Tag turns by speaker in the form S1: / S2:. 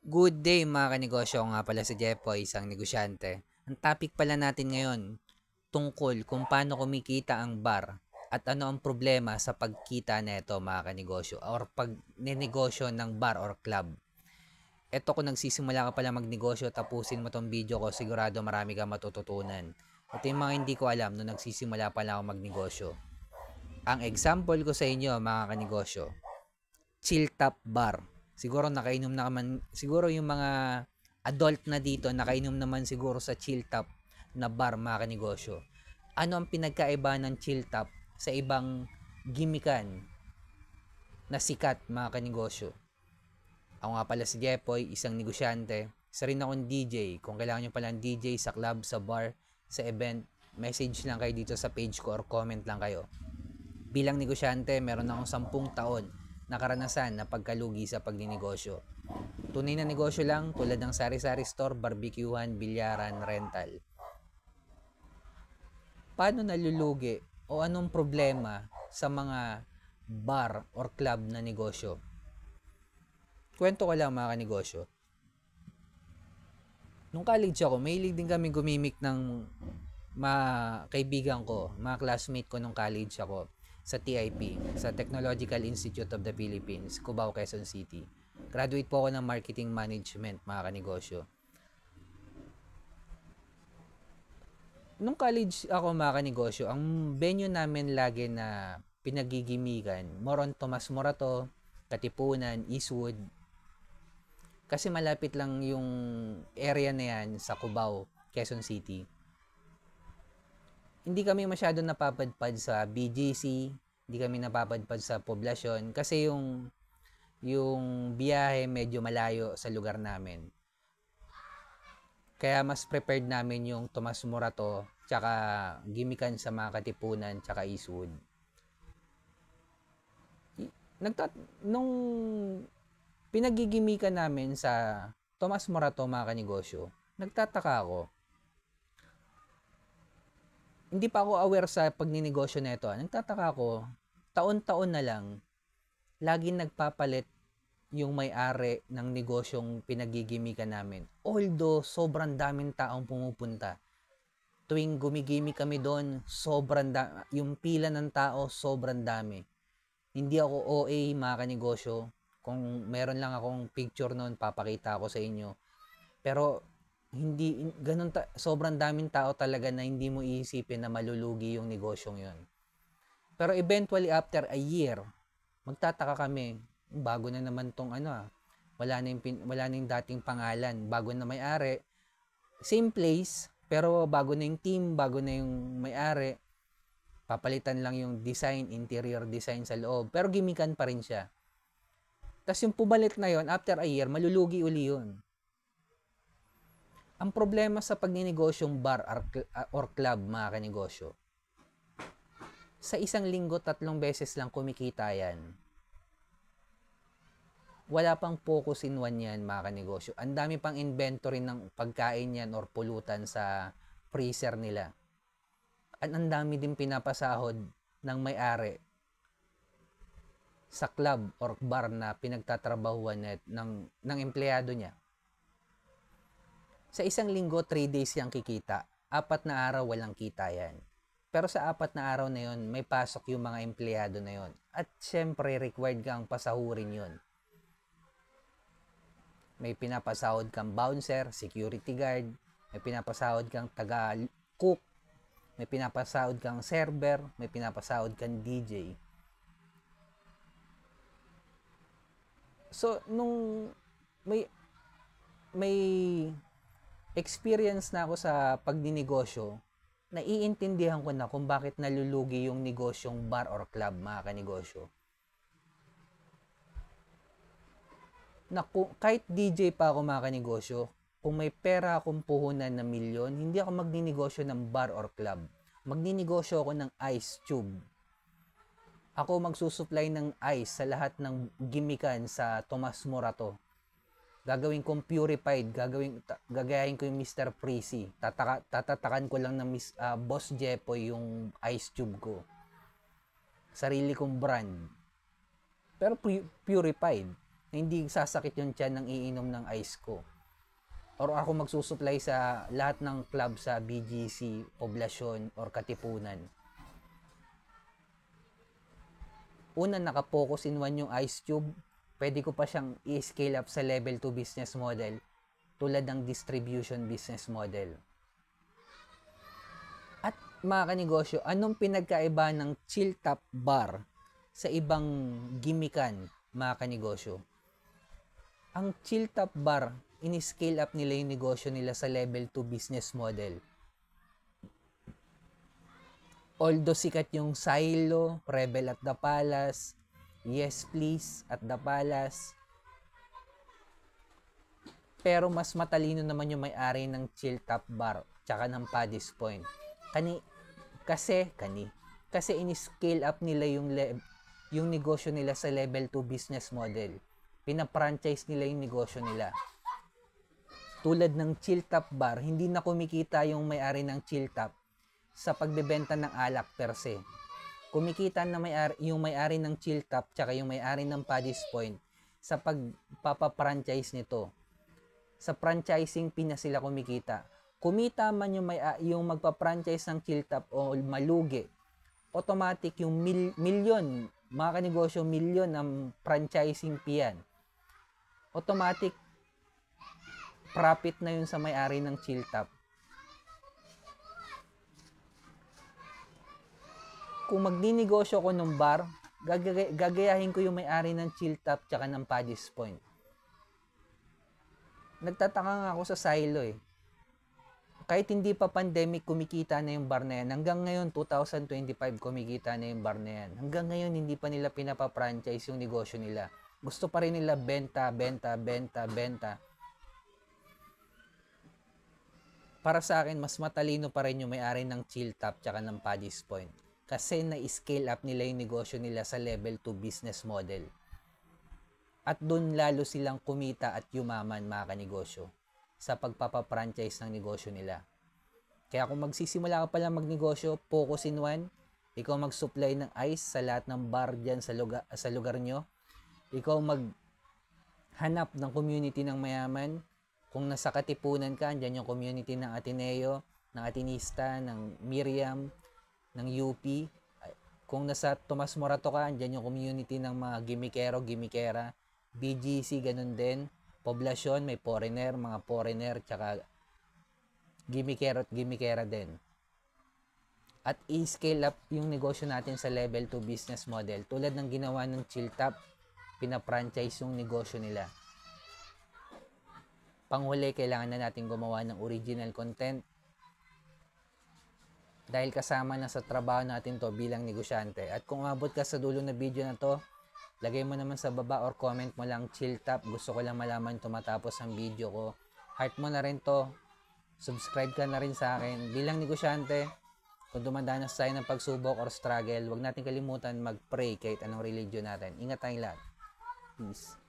S1: Good day mga kanegosyo, ako nga pala si Jepoy, isang negosyante. Ang topic pala natin ngayon, tungkol kung paano kumikita ang bar at ano ang problema sa pagkita nito mga kanegosyo or pag nenegosyo ng bar or club. Eto, kung nagsisimula ka pala magnegosyo, tapusin mo tong video ko, sigurado marami kang matututunan. At yung mga hindi ko alam nung nagsisimula pala ako magnegosyo. Ang example ko sa inyo mga kanegosyo, chill top bar. Siguro nakainom na naman, siguro yung mga adult na dito, nakainom naman siguro sa chill top na bar mga kanegosyo. Ano ang pinagkaiba ng chill top sa ibang gimikan na sikat mga kanegosyo? Ako nga pala si Jepoy, isang negosyante. Isa rin akong DJ. Kung kailangan nyo pala ng DJ sa club, sa bar, sa event, message lang kayo dito sa page ko or comment lang kayo. Bilang negosyante, meron akong 10 taon na karanasan na pagkalugi sa pagninegosyo. Tunay na negosyo lang tulad ng sari-sari store, barbecuehan, bilyaran, rental. Paano nalulugi o anong problema sa mga bar or club na negosyo? Kwento ko lang mga kanegosyo. Nung college ako, mahilig din kami gumimik ng mga kaibigan ko, mga classmate ko nung college ako sa TIP, sa Technological Institute of the Philippines, Cubao, Quezon City. Graduate po ako ng Marketing Management, mga kanegosyo. Nung college ako mga kanegosyo, ang venue namin lagi na pinagigimikan, more on Tomas Morato, Katipunan, Eastwood. Kasi malapit lang yung area na yan sa Cubao, Quezon City. Hindi kami masyado napapadpad sa BGC, hindi kami napapadpad sa poblasyon kasi yung biyahe medyo malayo sa lugar namin. Kaya mas prepared namin yung Tomas Morato tsaka gimikan sa mga Katipunan tsaka Eastwood. Nung pinagigimikan namin sa Tomas Morato mga kanegosyo, nagtataka ako. Hindi pa ako aware sa pagninegosyo nito. Nagtataka ako, taon-taon na lang, laging nagpapalit yung may-ari ng negosyong pinagigimikan namin. Although, sobrang daming taong pumupunta. Tuwing gumigimik kami doon, yung pila ng tao, sobrang dami. Hindi ako OA mga kanegosyo. Kung meron lang akong picture noon, papakita ko sa inyo. Pero, hindi ganun sobrang daming tao talaga na hindi mo iisipin na malulugi yung negosyong yon. Pero eventually after a year, magtataka kami, bago na naman tong wala na yung dating pangalan, bago na may-ari, same place, pero bago na yung team, bago na yung may-ari, papalitan lang yung design, interior design sa loob, pero gimikan pa rin siya. Tapos yung pumalit na yon, after a year, malulugi uli yun. Ang problema sa pagninegosyong bar or club mga kanegosyo, sa isang linggo 3 beses lang kumikita yan. Wala pang focus in one yan mga kanegosyo. Ang dami pang inventory ng pagkain yan or pulutan sa freezer nila. At ang dami din pinapasahod ng may-ari sa club or bar na pinagtatrabahuan ng empleyado niya. Sa isang linggo, 3 days yung kikita. 4 na araw walang kita yan. Pero sa 4 na araw na yon, may pasok yung mga empleyado na yon. At syempre, required kang pasahurin yon. May pinapasahod kang bouncer, security guard, may pinapasahod kang taga-cook, may pinapasahod kang server, may pinapasahod kang DJ. So, nung may experience na ako sa pagninegosyo, naiintindihan ko na kung bakit nalulugi yung negosyong bar or club mga kanegosyo. Na kahit DJ pa ako mga kanegosyo, kung may pera akong puhunan na milyon, hindi ako magninegosyo ng bar or club. Magninegosyo ako ng ice tube. Ako magsusupply ng ice sa lahat ng gimikan sa Tomas Morato. Gagawin kong purified, gagayahin ko yung Mr. Freezy. Tatatakan ko lang ng Boss Jepoy yung ice tube ko. Sarili kong brand. Pero purified. na hindi sasakit yung tiyan ng iinom ng ice ko. Or ako magsusupply sa lahat ng club sa BGC, Poblasyon, or Katipunan. Una, naka-focus in one yung ice tube. Pwede ko pa siyang i-scale up sa level 2 business model tulad ng distribution business model. At mga kanegosyo, anong pinagkaiba ng chill top bar sa ibang gimikan, mga kanegosyo? Ang chill top bar, in-scale up nila yung negosyo nila sa level 2 business model. Although sikat yung Silo, Rebel at the Palace, Yes Please at the Palace, pero mas matalino naman yung may-ari ng chill top bar tsaka ng Paddy's Point. Kasi in-scale up nila yung negosyo nila sa level 2 business model. Pina-franchise nila yung negosyo nila. Tulad ng chill top bar, hindi na kumikita yung may-ari ng chill top sa pagbebenta ng alak per se. Kumikita na yung may-ari ng chill top tsaka yung may-ari ng Paddy's Point sa pagpapa-franchise nito. Sa franchising fee na sila kumikita. Kumita man yung magpa-franchise ng chill top o malugi, automatic yung milyon, mga kanegosyo, milyon ang franchising fee yan. Automatic profit na yun sa may-ari ng chill top. Kung magninegosyo ko ng bar, gagayahin ko yung may-ari ng chill top tsaka ng Paddy's Point. Nagtataka nga ako sa Silo eh. Kahit hindi pa pandemic, kumikita na yung bar na yan. Hanggang ngayon, 2025, kumikita na yung bar na yan. Hanggang ngayon, hindi pa nila pinapa-franchise yung negosyo nila. Gusto pa rin nila benta. Para sa akin, mas matalino pa rin yung may-ari ng chill top tsaka ng Paddy's Point. Kasi na-scale up nila yung negosyo nila sa level 2 business model. At doon lalo silang kumita at yumaman, mga kanegosyo, sa pagpapa-franchise ng negosyo nila. Kaya kung magsisimula ka pala magnegosyo, focus in one. Ikaw mag-supply ng ice sa lahat ng bar dyan sa lugar nyo. Ikaw maghanap ng community ng mayaman. Kung nasa Katipunan ka, dyan yung community ng Ateneo, ng Atenista, ng Miriam, ng UP. Kung nasa Tomas Morato ka, dyan yung community ng mga gimikera. BGC, ganun din. Poblasyon, may mga foreigner, tsaka gimikera din. At i-scale up yung negosyo natin sa level 2 business model. Tulad ng ginawa ng chill top, pina-franchise yung negosyo nila. Panghuli, kailangan na natin gumawa ng original content. Dahil kasama na sa trabaho natin to bilang negosyante. At kung umabot ka sa dulo na video na to, lagay mo naman sa baba or comment mo lang chill top. Gusto ko lang malaman tumatapos ang video ko. Heart mo na rin to. Subscribe ka na rin sa akin. Bilang negosyante, kung dumadanas tayo ng pagsubok or struggle, huwag natin kalimutan mag-pray kahit anong religion natin. Ingat tayong lahat. Peace.